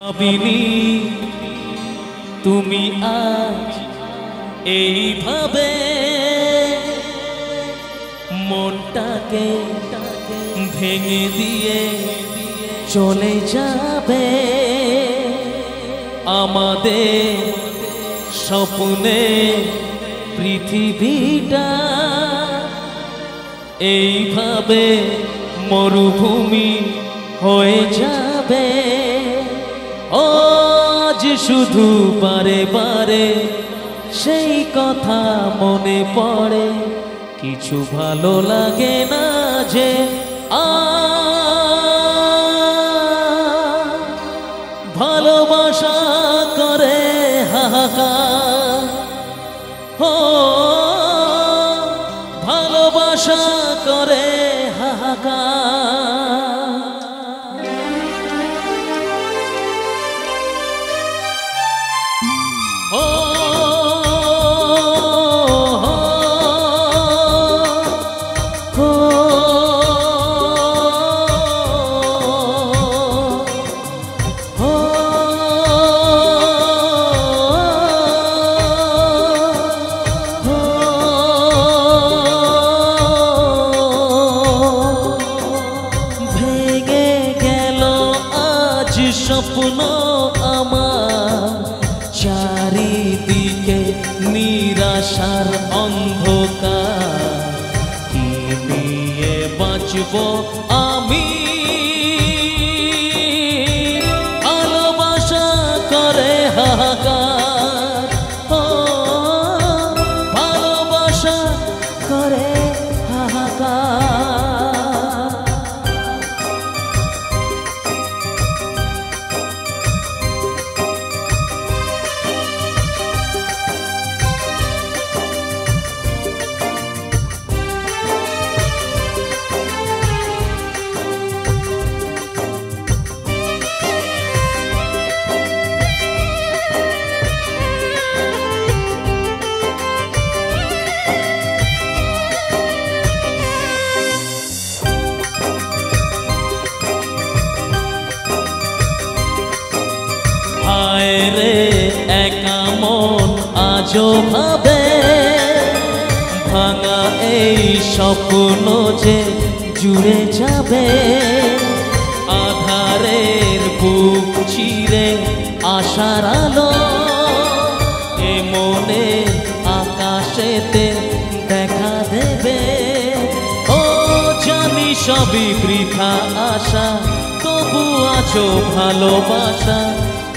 ভাবিনি তুমি আজ এইভাবে মনটাকে ভেঙে দিয়ে চলে যাবে। আমাদের স্বপ্নে পৃথিবীটা এইভাবে মরুভূমি হয়ে যাবে। আজ শুধু বারে বারে সেই কথা মনে পড়ে, কিছু ভালো লাগে না যে ভালোবাসা করে হাহাকার, ভালোবাসা করে হাহাকার। স্বপ্ন আমার চারিদিকে নিরাশার অন্ধকার, কি নিয়ে বাঁচব আমি? ভালোবাসা করে হাহাকার, ভালোবাসা করে হাহাকার। হায় রে একা মন আজও ভাবে, ভাঙা এই স্বপ্ন যে জুড়ে যাবে। আধারের বুক চিরে আশার আলো এ মনে আকাশেতে দেখা দেবে। ও জানি সবই বৃথা আশা, তবু আছো ভালোবাসা।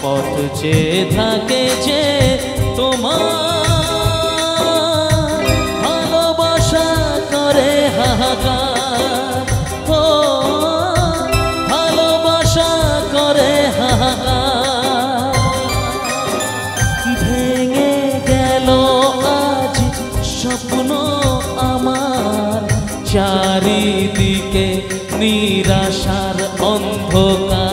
পথ চেয়ে থাকে যে তোমার, ভালোবাসা করে হাহাকার, ভালোবাসা করে হাহাকার। ভেঙে গেল আজ স্বপ্ন আমার, চারিদিকে নিরাশার অন্ধকার।